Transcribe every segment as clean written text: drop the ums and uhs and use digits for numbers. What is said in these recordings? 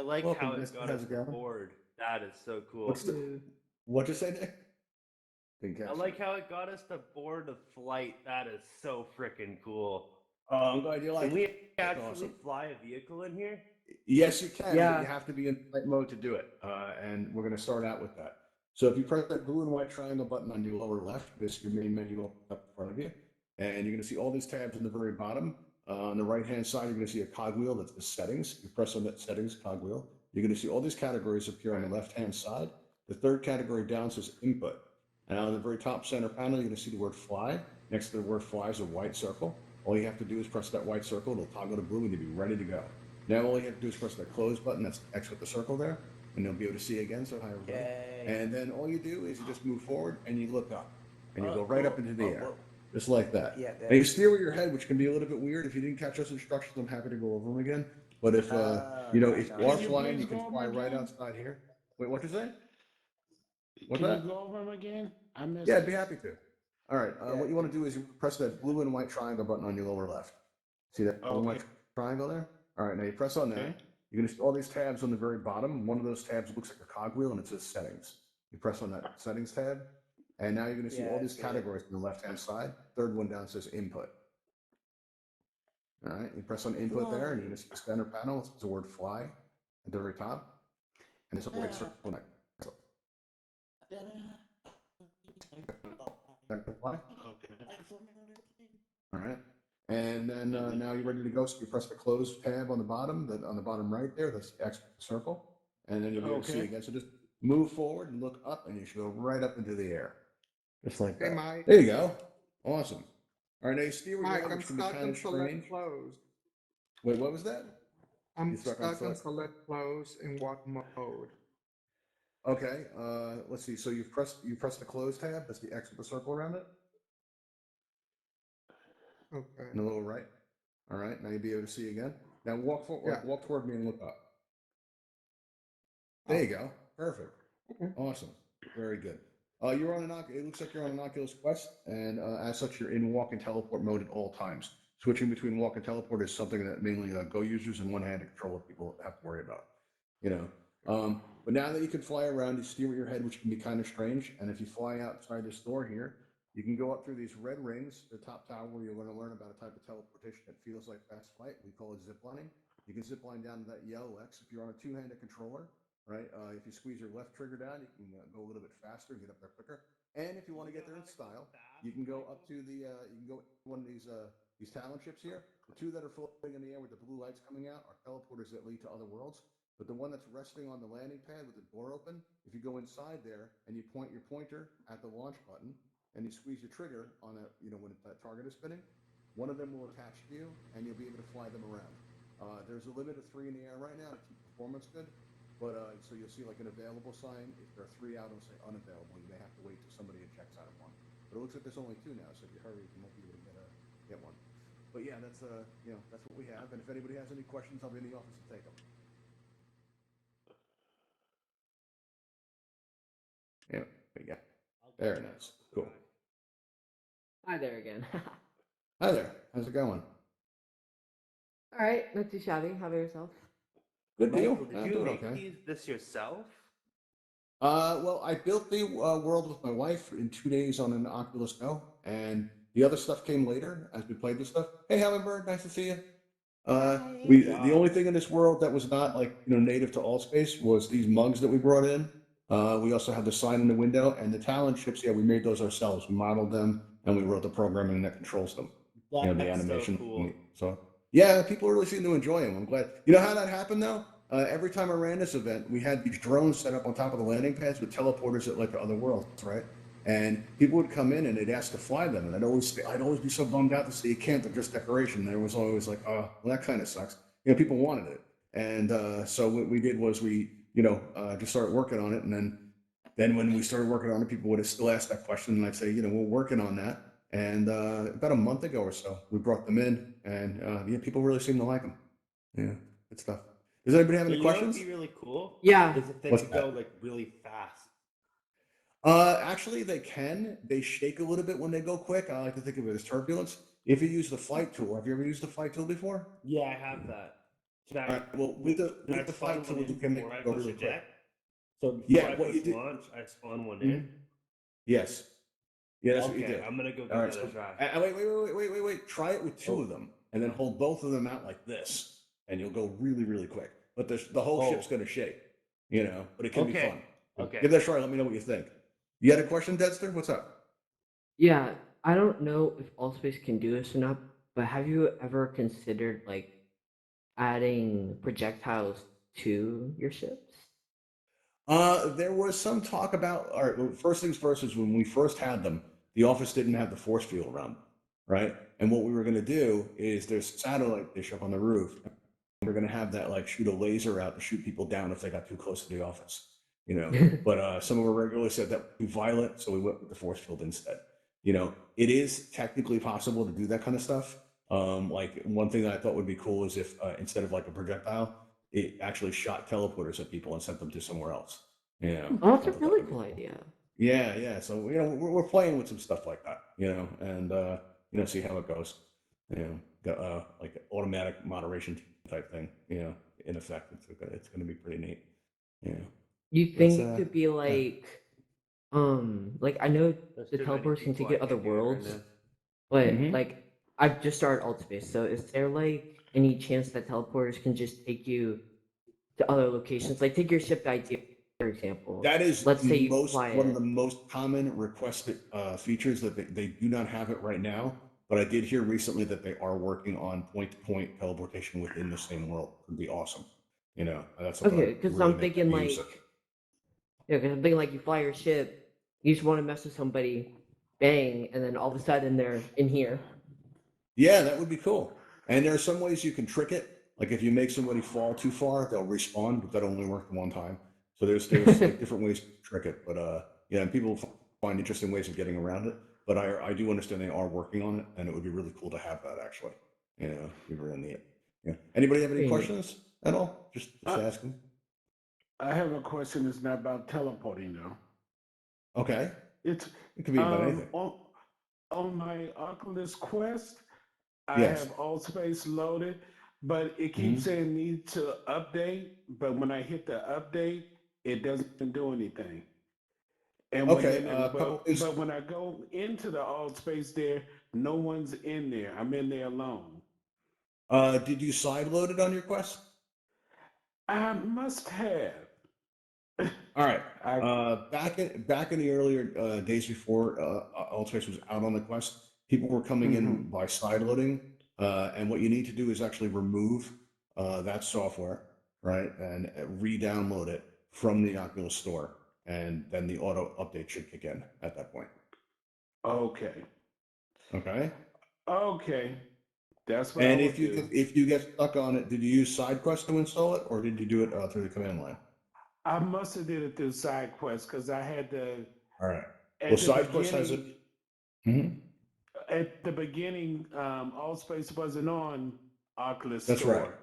like how Welcome, it Misty. got How's us it the going? board. That is so What's cool. the What'd you say, Nick? Didn't I catch that. like how it got us the board of flight. That is so freaking cool. Oh, I'm glad you Can like we it. That's actually awesome. fly a vehicle in here? Yes, you can, but you Yeah. have to be in flight mode to do it. And we're going to start out with that. So if you press that blue and white triangle button on your lower left, this is your main menu up in front of you. And you're going to see all these tabs on the very bottom. On the right-hand side, you're going to see a cogwheel that's the settings. You press on that settings cogwheel. You're going to see all these categories appear on the left-hand side. The third category down says input. And on the very top center panel, you're going to see the word fly. Next to the word fly is a white circle. All you have to do is press that white circle. It'll toggle to blue and you'll be ready to go. Now all you have to do is press that close button. That's X with the circle there. And you'll be able to see again. So hi, everybody. Yay. And then all you do is you just move forward and you look up. And you go right cool. up into the air. Whoa. Just like that. Yeah, And you steer with your head, which can be a little bit weird. If you didn't catch those instructions, I'm happy to go over them again. But if if you are flying, you can fly right outside here. Wait, what you say? What's Can that? you go over them again? I missed Yeah, it. I'd be happy to. All right. What you want to do is you press that blue and white triangle button on your lower left. See that blue and white triangle there? All right. Now you press on that. Okay. You're going to see all these tabs on the very bottom. One of those tabs looks like a cogwheel and it says settings. You press on that settings tab. And now you're going to see all these categories on the left-hand side. Third one down says input. All right. You press on input there and you're going to see the center panel. It's the word fly at the very top. And it's a white circle next. Fly. All right. And then now you're ready to go. So you press the close tab on the bottom, on the bottom right there. That's the X circle. And then you'll be able to see again. So just move forward and look up, and you should go right up into the air. Just like that. Mike. There you go. Awesome. All right, now you steer with your Mike, head, I'm which can be stuck kind on of select strange. close. Wait, what was that? I'm You're stuck on select close in what mode? Okay. Let's see. So you press the close tab. That's the X with the circle around it. Okay. In the lower right. All right. Now you'll be able to see again. Now walk forward. Yeah. Walk toward me and look up. There you go. Perfect. Awesome. Very good. You're on it looks like you're on an Oculus Quest, and as such, you're in walk and teleport mode at all times. Switching between walk and teleport is something that mainly Go users and one-handed controller people have to worry about. But now that you can fly around, you steer with your head, which can be kind of strange. And if you fly outside this door here, you can go up through these red rings, the top tower, where you're going to learn about a type of teleportation that feels like fast flight. We call it ziplining. You can zip line down to that yellow X if you're on a two-handed controller. Right? If you squeeze your left trigger down, you can go a little bit faster and get up there quicker. And if you want to get there in style, you can go up to the you can go one of these talent ships here. The two that are floating in the air with the blue lights coming out are teleporters that lead to other worlds. But the one that's resting on the landing pad with the door open, if you go inside there and you point your pointer at the launch button and you squeeze your trigger on when that target is spinning, one of them will attach to you and you'll be able to fly them around. There's a limit of 3 in the air right now to keep performance good. But so you'll see like an available sign. If there are 3 out, it'll say unavailable. You may have to wait till somebody checks out of one. But it looks like there's only 2 now, so if you hurry, you might be able to get one. But yeah, that's that's what we have. And if anybody has any questions, I'll be in the office to take them. Yeah, there you go. Very nice. Cool. Hi there again. Hi there. How's it going? All right, not too shabby. How about yourself? Good deal. Michael, did I'm you doing make okay. this yourself? Well, I built the world with my wife in 2 days on an Oculus Go, and the other stuff came later as we played this stuff. Hey, Hummingbird, nice to see you. The only thing in this world that was not native to Altspace was these mugs that we brought in. We also have the sign in the window and the talent ships. Yeah, we made those ourselves. We modeled them and we wrote the programming that controls them. The animation. So cool. So yeah, people really seem to enjoy them. I'm glad. You know how that happened though? Every time I ran this event, we had these drones set up on top of the landing pads with teleporters that led to other worlds, right? And people would come in and they'd ask to fly them, and I'd always be so bummed out to see you can't. They're just decoration. There was always like, oh, well, that kind of sucks. People wanted it, and so what we did was we, just started working on it, and then when we started working on it, people would still ask that question, and I'd say, we're working on that. And about a month ago or so, we brought them in, and people really seem to like them. Yeah, good stuff. Does anybody have any questions? What would be really cool? Yeah. Is if they What's could that? go like really fast. Actually, they can. They shake a little bit when they go quick. I like to think of it as turbulence. If you use the flight tool, have you ever used the flight tool before? Yeah, I have that. Can All I, right. Well, can I with the spawn flight one tools, you in can make before I it go push really quick. eject? So before Yeah. I What you push do? launch, I spawn one Mhm. in. Yes. Yeah, that's what you Okay, do. I'm gonna go All give right. that a So try. wait. Try it with two Oh, of them, and then hold both of them out like this, and you'll go really, really quick. But the whole ship's oh, going to shake, but it can be okay, fun. okay. Give that a try. Let me know what you think. You had a question, Dexter? What's up? Yeah, I don't know if Allspace can do this or not, but have you ever considered like adding projectiles to your ships? There was some talk about. All right. Well, first things first is when we first had them, the office didn't have the force field around them, right? And what we were going to do is there's a satellite dish up on the roof. We're going to have that like shoot a laser out to shoot people down if they got too close to the office, you know. But some of our regulars said that would be violent, so we went with the force field instead. It is technically possible to do that kind of stuff. Like one thing that I thought would be cool is if instead of like a projectile, it actually shot teleporters at people and sent them to somewhere else. Oh, that's I a thought that really would be cool cool. idea. Yeah. So we're playing with some stuff like that, and see how it goes. Like automatic moderation type thing. In effect, it's gonna be pretty neat. Yeah. You That's think it could be like I know There's the too many teleporters can people. take I you to other can't do it right worlds, now. but Mhm. like I've just started Altspace, so is there like any chance that teleporters can just take you to other locations? Like take your ship to IT, for example. That is Let's say you fly one of it. the most common requested features that they do not have it right now. But I did hear recently that they are working on point-to-point teleportation within the same world. It'd be awesome. That's something Okay, that because really I'm make thinking use of. like yeah, because I'm thinking like you fly your ship, you just want to mess with somebody, bang, and then all of a sudden they're in here. Yeah, that would be cool. And there are some ways you can trick it. Like if you make somebody fall too far, they'll respawn, but that only worked one time. So there's like different ways to trick it. But yeah, and people find interesting ways of getting around it. But I do understand they are working on it, and it would be really cool to have that actually. Be really neat. Yeah. Anybody have any Very neat. questions at all? Just Uh, asking. I have a question. It's not about teleporting though. Okay. It's It could be about anything. on my Oculus Quest. I Yes. have Altspace loaded, but it keeps Mhm. saying need to update. But when I hit the update, it doesn't do anything. And when Okay. then, A couple things. but when I go into the Altspace there, no one's in there. I'm in there alone. Did you side load it on your Quest? I must have. All right. I Back in the earlier days before Altspace was out on the Quest, people were coming in mhm. by side loading, and what you need to do is actually remove that software, right, and re-download it from the Oculus Store, and then the auto update should kick in at that point. Okay. Okay. Okay. That's what I And will do. if you get stuck on it, did you use SideQuest to install it, or did you do it through the command line? I must have did it through SideQuest because I had to All right. Well, at the SideQuest has it. beginning. Mhm. At the beginning, Allspace wasn't on Oculus That's right. Store.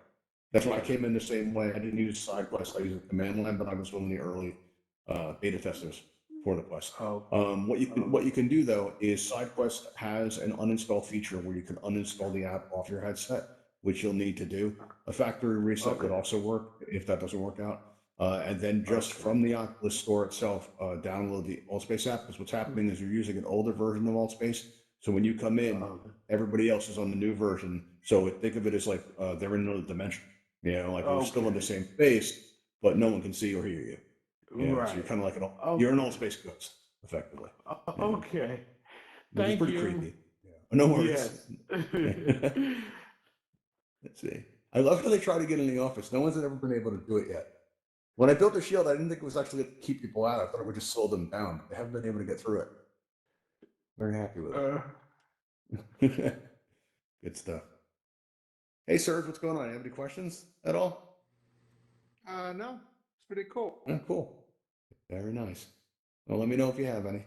That's why I Yeah. came in the same way. I didn't use SideQuest. I used the command line, but I was one of the early beta testers for the Quest. Oh. What you can do though is SideQuest has an uninstall feature where you can uninstall the app off your headset, which you'll need to do. A factory reset would Okay. also work if that doesn't work out. And then just Okay. from the Oculus Store itself, download the Altspace app, because what's happening is you're using an older version of Altspace. So when you come in, Okay. everybody else is on the new version. So think of it as like they're in another dimension. Like we're still in the Okay. same space, but no one can see or hear you. So you're Right. kind of like you're an Okay. Altspace ghost, effectively. Okay. Which is Thank pretty you. creepy. No worries. Yes. Let's see. I love how they try to get in the office. No one's ever been able to do it yet. When I built the shield, I didn't think it was actually going to keep people out. I thought it would just slow them down. They haven't been able to get through it. Very happy with uh, it. Good stuff. Hey, Serge, what's going on? You have any questions at all? No, it's pretty cool. Oh, cool. Very nice. Well, let me know if you have any.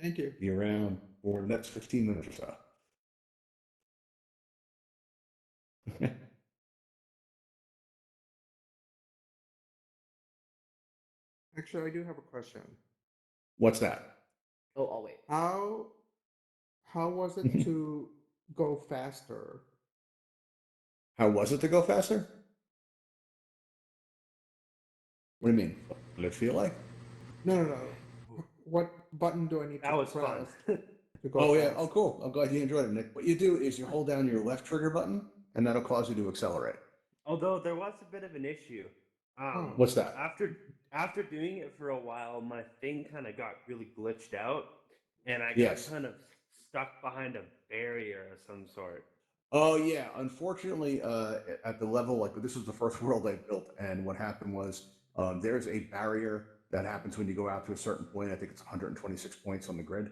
Thank you. Be around for the next 15 minutes or so. Actually, I do have a question. What's that? Oh, I'll wait. How was it to go faster? How was it to go faster? What do you mean? What did it feel like? No. What button do I need That to was fun. press to go Oh yeah. fast? Oh cool. I'm glad you enjoyed it, Nick. What you do is you hold down your left trigger button, and that'll cause you to accelerate. Although there was a bit of an issue. Oh. What's that? After doing it for a while, my thing kind of got really glitched out, and I got Yes. kind of stuck behind a barrier of some sort. Oh yeah. Unfortunately, at the level like this was the first world I built, and what happened was there's a barrier that happens when you go out to a certain point. I think it's 126 points on the grid,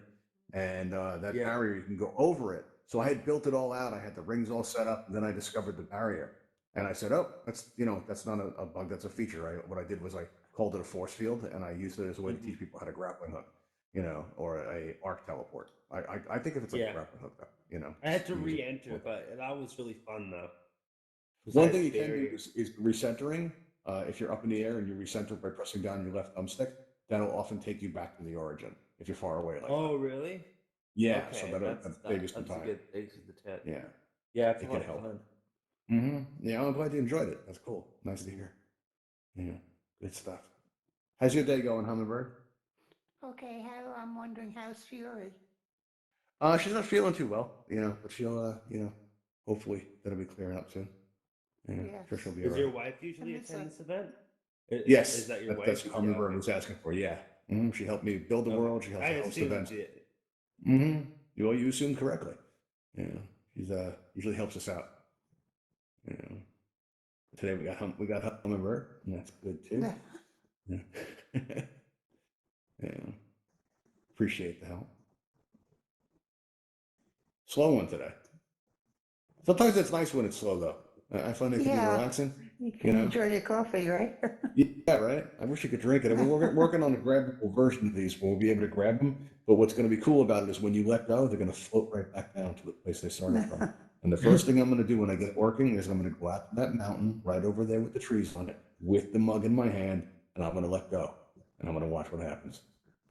and that Yeah. barrier you can go over it. So I had built it all out. I had the rings all set up, and then I discovered the barrier, and I said, "Oh, that's not a bug. That's a feature." What I did was I called it a force field, and I used it as a way to teach people how to grappling hook, or a arc teleport. I think if it's like Yeah. a grappling hook, I had to use it. re-enter, but that was really fun though. One Besides thing you can do barrier. is recentering. If you're up in the air and you recenter by pressing down your left thumbstick, that'll often take you back to the origin if you're far away like Oh, that. really? Yeah, Okay, so that'll save you some that's a time. good thing to the tip. Yeah, Yeah, it's a it lot can of help. fun. Yeah, I'm glad you enjoyed it. That's cool. Nice to hear. Yeah, good stuff. How's your day going, Hummingbird? Okay, I'm wondering how's Fury? She's not feeling too well, but she'll, hopefully that'll be clearing up soon. Yeah, sure Yes. she'll be Does alright. your wife usually miss attend her. this event? Yes, Is that your wife? that's what Yeah, Hummingbird okay. was asking for. Yeah, she helped me build the Okay. world. She helped I me host assumed events. it. Well, you assumed correctly. Yeah, she's usually helps us out. Today we got Hummingbird, and that's good too. Yeah. Yeah. Appreciate the help. Slow one today. Sometimes it's nice when it's slow though. I find it can be Yeah. relaxing. You can enjoy your coffee, right? Yeah, right. I wish you could drink it. I mean, we're working on a grabbable version of these where we'll be able to grab them. But what's going to be cool about it is when you let go, they're going to float right back down to the place they started from. And the first thing I'm going to do when I get it working is I'm going to go out to that mountain right over there with the trees on it, with the mug in my hand, and I'm going to let go. And I'm going to watch what happens.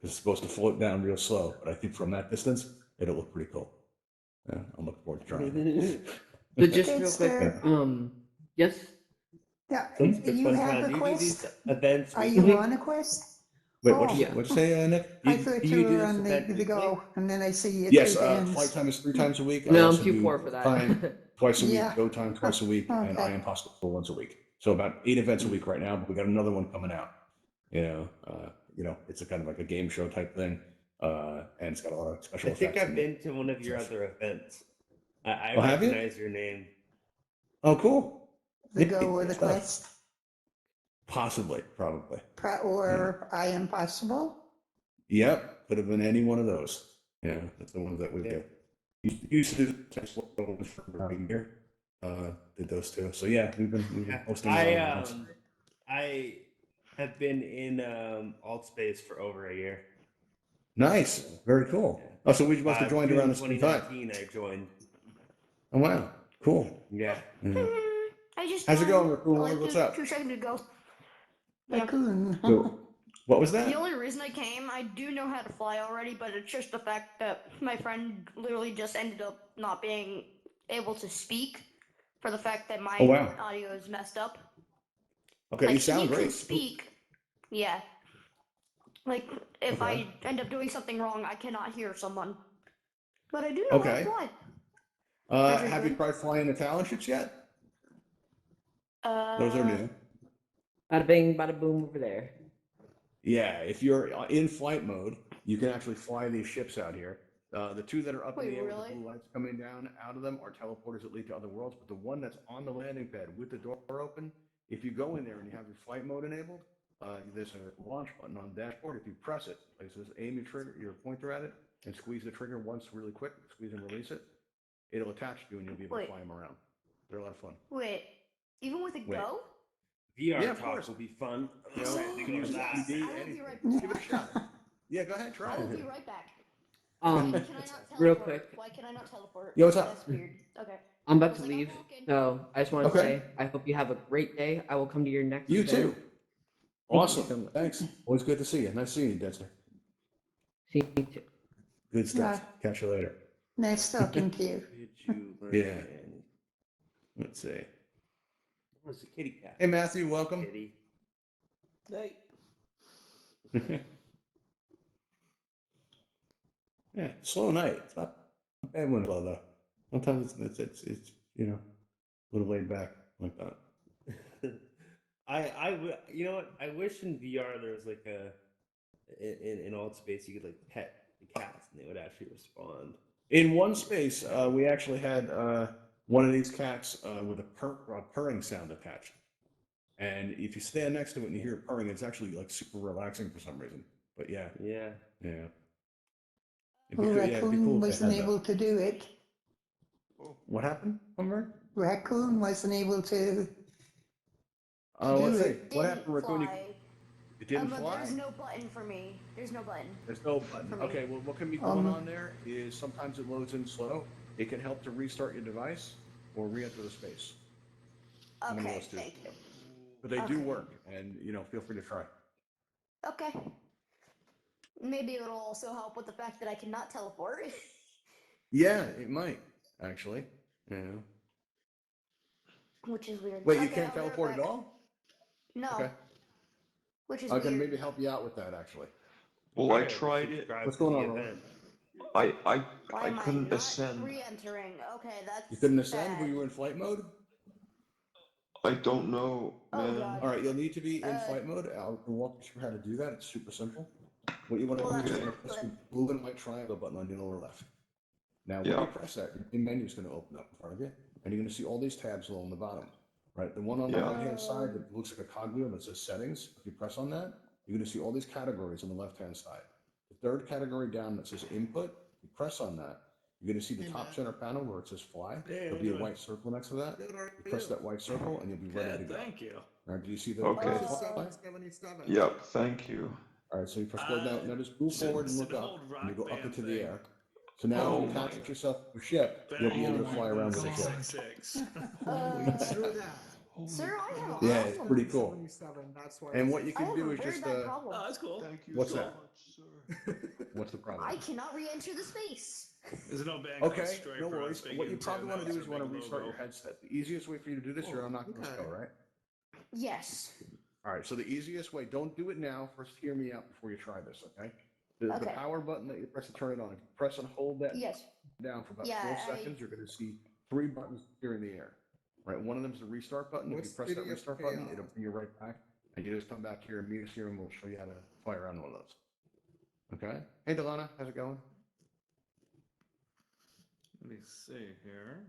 It's supposed to float down real slow, but I think from that distance, it'll look pretty cool. Yeah, I'm looking forward to trying it. So just Okay, real quick, sir. yes. Yeah, It's do you fun have time. a Do you do these quest? events Are weekly? you on a quest? Wait, Oh. Yeah. what'd you say, Nick? I Do thought you you do were this on event the weekly? go, and then I see you Yes, two bands. flight time is 3 times a week. I No, I'm also too do poor for that. time twice a week, Yeah. go time twice a week, and Okay. I am possible once a week. So about 8 events a week right now, but we got another one coming out. It's a kind of like a game show type thing, and it's got a lot of special I think effects. I've been to one of your stuff. other events. I Oh, have you? recognize your name. Oh, cool. The Neat, go or good the stuff. quest? Possibly, probably. Or I Am Possible? Yep, could have been any one of those. Yeah, that's the ones that we Yeah. do. Used to do for about a year. Did those two. So yeah, we've been hosting. I have been in Altspace for over a year. Nice, very cool. Oh, so we must have joined June around the same time. 2019 I joined. Oh wow, cool. Yeah. Yeah. I just How's it joined, going, Raccoon? like What's 2 up? seconds ago. Yeah. Raccoon. So, what was The that? only reason I came, I do know how to fly already, but it's just the fact that my friend literally just ended up not being able to speak for the fact that my Oh wow. audio is messed up. Okay, Like you sound he great. can speak, yeah. Like if Okay. I end up doing something wrong, I cannot hear someone. But I do know how Okay. to fly. Have you tried flying the Talon ships yet? Uh, Those are new. Bada bing, bada boom over there. Yeah, if you're in flight mode, you can actually fly these ships out here. The two that are up in Wait, the air with really? the blue lights coming down out of them are teleporters that lead to other worlds. But the one that's on the landing pad with the door open, if you go in there and you have your flight mode enabled, there's a launch button on the dashboard. If you press it, like it says, aim your trigger, your pointer at it, and squeeze the trigger once really quick, squeeze and release it, it'll attach to you and you'll be able to Wait. fly them around. They're a lot of fun. wait, even with a Wait. go? VR Yeah, of talk course. will be fun. You No, know, I you think can use of that. LED, I will be anything. right Give it a shot. Yeah, go ahead, try I will it. be right back. Um, Why can I not teleport? real quick. Why can I not teleport? Yeah, what's up? That's weird. Okay. I'm about I to was like, I'm leave, walking. so I just want to Okay. say I hope you have a great day. I will come to your next You event. too. Thank you Awesome. so much. Thanks. Always good to see you. Nice seeing you, Dexter. See you too. Good stuff. Catch you later. Nice talking to you. Did you learn Yeah. any- Let's see. Where's the kitty cat? Hey, Matthew, welcome. Kitty. Yeah, slow night. It's not a bad one though. Sometimes it's you know, a little laid back like that. You know what? I wish in VR there was like in Altspace you could like pet the cats and they would actually respond. In one space, we actually had one of these cats with a purring sound attached. And if you stand next to it and you hear it purring, it's actually like super relaxing for some reason. But yeah, Yeah. yeah. Well, Yeah, it'd be Raccoon cool if they wasn't had that. able to do it. What happened, Humber? Raccoon wasn't able to. Let's do see. it. What Didn't happened, Raccoon? fly. It didn't But fly? there's no button for me. There's no button. There's no button. For me. Okay, well, what can be going on there is sometimes it loads in slow. It can help to restart your device or re-enter the space. One of Okay, those two. thank you. But they do Okay. work, and feel free to try. Okay. Maybe it'll also help with the fact that I cannot teleport. Yeah, it might actually. Yeah. Which is weird. Wait, you Okay, can't I'll be right teleport at back. all? No. Okay. Which is I can weird. maybe help you out with that actually. Well, I Probably tried it. subscribe What's to going the on, Roland? event. I Why am I couldn't not ascend. re-entering? Okay, that's You couldn't ascend? bad. Were you in flight mode? I don't know, Oh, man. God. All right, you'll need to be in Uh, flight mode. I'll walk you through how to do that. It's super simple. What you want to Well, do is that's you want to press the good. blue and white triangle button on your lower left. Now, when Yeah. you press that, your menu is going to open up in front of you, and you're going to see all these tabs along the bottom. Right, the one on the Yeah. right-hand side that looks like a cogwheel that says settings. If you press on that, you're going to see all these categories on the left-hand side. The third category down that says input, you press on that, you're going to see the top center panel where it says fly. There'll be a white circle next to that. You press that white circle, and you'll be ready to go. Thank you. All right, do you see the Okay. the fly? 77. Yep, thank you. All right, so you press go down. Now just move forward and look up, and you go up into the air. So now, Oh if you my. attach yourself to a ship, you'll be able to fly around with a ship. Through that. Sir, I have a Yeah, it's problem. pretty cool. 77, that's why. And what you I can have do a is very just bad problem. that's cool. Thank you What's so that? much, sir. What's the problem? I cannot re-enter the space. There's no bank Okay, no worries. What you probably want to do is you want to restart your headset. The easiest way for you to do this, you're on Oculus Go, right? Yes. All right, so the easiest way, don't do it now. First, hear me out before you try this, okay? The Okay. power button that you press to turn it on, if you press and hold that Yes. down for about Yeah, 4 I- seconds, you're going to see 3 buttons here in the air. Right, one of them is the restart button. If What's you press that video restart button, payoff? it'll bring you right back. And you just come back here and meet us here, and we'll show you how to fly around one of those. Okay? Hey, Delana, how's it going? Let me see here.